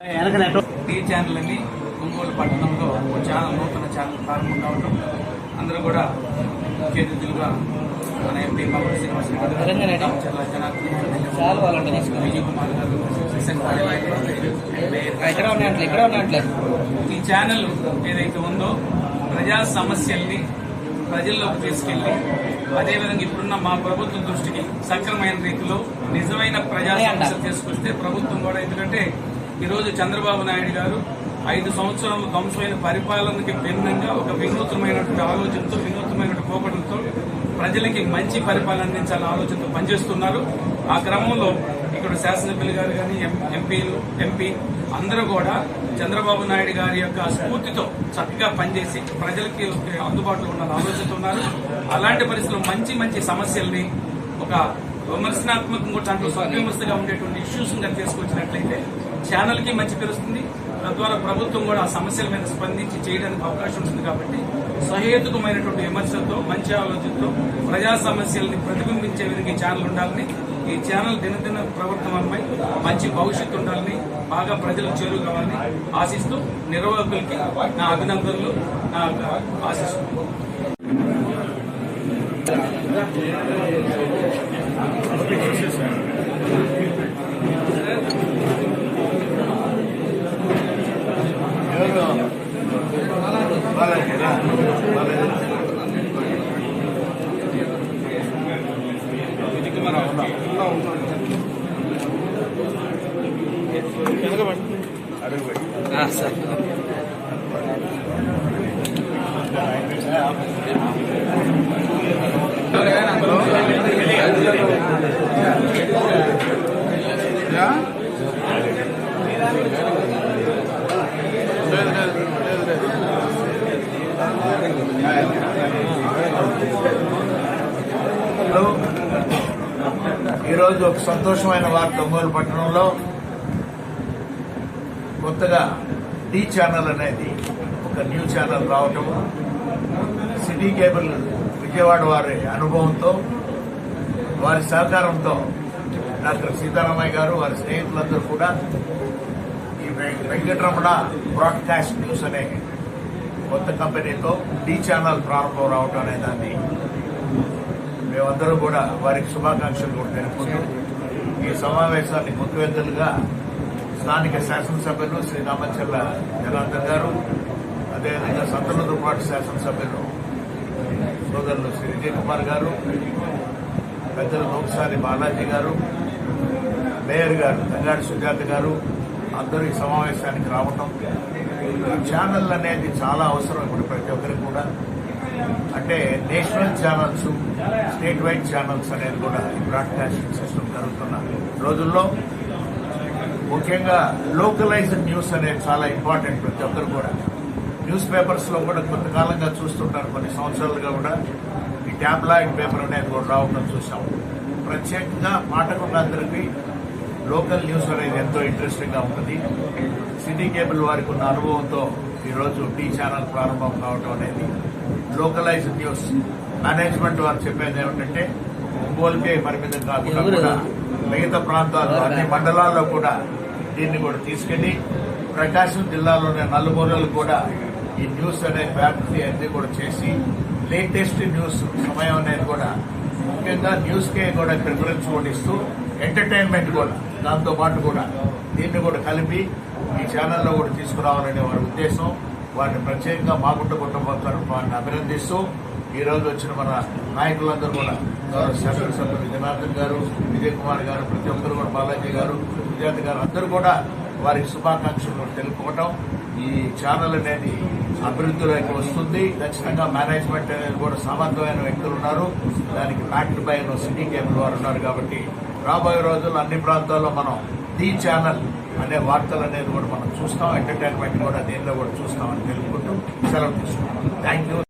Tea channel అని ఒంగోలు పట్టణంలో channel నూతన ఛానల్ ప్రారంభం కావడం అందరూ కూడా ముఖ్య అతిథులుగా మన ఎంపీ బాబు శ్రీనివాస్ విజయ్ కుమార్ గారు ఈ ఛానల్ ఏదైతే ఉందో ప్రజా సమస్యల్ని ప్రజల్లోకి తీసుకెళ్లి అదేవిధంగా ఇప్పుడున్న మా ప్రభుత్వం దృష్టికి సక్రమైన రీతిలో నిజమైన ప్రజా సమస్యలు తీసుకొస్తే ప్రభుత్వం కూడా, ఎందుకంటే ఈరోజు చంద్రబాబు నాయుడు గారు 5 సంవత్సరాలు ధ్వంసమైన పరిపాలనకి భిన్నంగా ఒక వినూత్నమైనటువంటి ఆలోచనతో, వినూత్నమైనటువంటి పోకడలతో ప్రజలకి మంచి పరిపాలన అందించాలనే ఆలోచనతో పనిచేస్తున్నారు. ఆ క్రమంలో ఇక్కడ శాసనసభ్యులు గారు కానీ ఎంపీ అందరూ కూడా చంద్రబాబు నాయుడు గారి యొక్క స్ఫూర్తితో చక్కగా పనిచేసి ప్రజలకి అందుబాటులో ఉండాలని ఆలోచిస్తున్నారు. అలాంటి పరిస్థితుల్లో మంచి సమస్యల్ని ఒక విమర్శనాత్మకంగా దాంట్లో స్వవిమర్శగా ఉండేటువంటి ఇష్యూస్ గా తీసుకొచ్చినట్లయితే ఛానల్ కి మంచి పెరుగుతుంది. తద్వారా ప్రభుత్వం కూడా ఆ సమస్యల మీద స్పందించి చేయడానికి అవకాశం ఉంటుంది. కాబట్టి సహేతుకమైనటువంటి విమర్శలతో, మంచి ఆలోచనతో ప్రజా సమస్యల్ని ప్రతిబింబించే విధంగా ఈ ఛానల్ ఉండాలని, ఈ ఛానల్ దినదిన ప్రవర్తనపై మంచి భవిష్యత్తు ఉండాలని, బాగా ప్రజలకు చేరువ కావాలని ఆశిస్తూ నిర్వాహకులకి నా అభినందనలు, నా ఆశిస్తున్నాను. సార్ ఈరోజు ఒక సంతోషమైన వార్త. ఒంగోలు పట్టణంలో కొత్తగా టీ ఛానల్ అనేది ఒక న్యూ ఛానల్ రావటం, సిటీ కేబుల్ విజయవాడ వారి అనుభవంతో, వారి సహకారంతో డాక్టర్ సీతారామయ్య గారు, వారి స్నేహితులందరూ కూడా ఈ వెంకటరమణ బ్రాడ్కాస్ట్ న్యూస్ అనే కొత్త కంపెనీతో టీ ఛానల్ ప్రారంభం రావటం అనే దాన్ని మేమందరూ కూడా వారికి శుభాకాంక్షలు కూడా తెలుపుకుంటూ, ఈ సమావేశాన్ని ముఖ్యమంత్రులుగా స్థానిక శాసనసభ్యులు శ్రీ రామచర్ల జనార్దన్ గారు, అదేవిధంగా సంతనూరుపాటు శాసనసభ్యులు సోదరులు శ్రీ విజయ్ కుమార్ గారు, పెద్దలు నోకసారి బాలాజీ గారు, మేయర్ గారు తంగాడి సుజాత గారు అందరూ ఈ సమావేశానికి రావటం, ఈ ఛానల్ అనేది చాలా అవసరం ఇప్పుడు ప్రతి ఒక్కరికి కూడా. అంటే national channels, state wide channels అనేది కూడా ఈ బ్రాడ్కాస్టింగ్ సిస్టమ్ జరుగుతున్న రోజుల్లో ముఖ్యంగా లోకలైజ్డ్ న్యూస్ అనేది చాలా ఇంపార్టెంట్. ప్రతి ఒక్కరు కూడా న్యూస్ పేపర్స్ లో కూడా కొంతకాలంగా చూస్తుంటారు, కొన్ని సంవత్సరాలుగా కూడా ఈ ట్యాబ్లాయిడ్ పేపర్ అనేది కూడా రావడం చూసాం. ప్రత్యేకంగా పాఠకులందరికీ లోకల్ న్యూస్ అనేది ఎంతో ఇంట్రెస్టింగ్ గా ఉంటుంది. సిటీ కేబుల్ వారికి ఉన్న అనుభవంతో ఈరోజు టీ ఛానల్ ప్రారంభం కావడం అనేది లోకలైజ్డ్ న్యూస్. మేనేజ్మెంట్ వారు చెప్పేది ఏమిటంటే ఒంగోలుకే పరిమితం కాకుండా కూడా మిగతా ప్రాంతాల్లో అన్ని మండలాల్లో కూడా దీన్ని కూడా తీసుకెళ్లి ప్రకాశం జిల్లాలోని నలుమూలలు కూడా ఈ న్యూస్ అనే వ్యాప్తి అన్ని కూడా చేసి లేటెస్ట్ న్యూస్ సమయం అనేది కూడా ముఖ్యంగా న్యూస్ కే కూడా ప్రిఫరెన్స్ కూడా ఇస్తూ ఎంటర్టైన్మెంట్ కూడా దాంతో పాటు కూడా దీన్ని కూడా కలిపి ఈ ఛానల్లో కూడా తీసుకురావాలనే వారి ఉద్దేశం. వారిని ప్రత్యేకంగా మాగుంట కుటుంబారు వారిని అభినందిస్తూ ఈ రోజు వచ్చిన మన నాయకులందరూ కూడా శాసనసభ్యులు జనార్దన్ గారు, విజయ్ కుమార్ గారు, ప్రతి ఒక్కరు కూడా బాలాజీ గారు, సుజాత గారు అందరూ కూడా వారికి శుభాకాంక్షలు తెలుపుకోవటం. ఈ ఛానల్ అనేది అభివృద్ధిలోకి వస్తుంది. ఖచ్చితంగా మేనేజ్మెంట్ అనేది కూడా సమర్థమైన వ్యక్తులు ఉన్నారు. దానికి బ్యాక్డ్ బై సిటీ కేబుల్ వారు ఉన్నారు. కాబట్టి రాబోయే రోజుల్లో అన్ని ప్రాంతాల్లో మనం టీ ఛానల్ అనే వార్తలు అనేది కూడా మనం చూస్తాం. ఎంటర్టైన్మెంట్ కూడా దీనిలో కూడా చూస్తామని తెలుపుకుంటూ సెలవు తీసుకుంటాం. Thank you.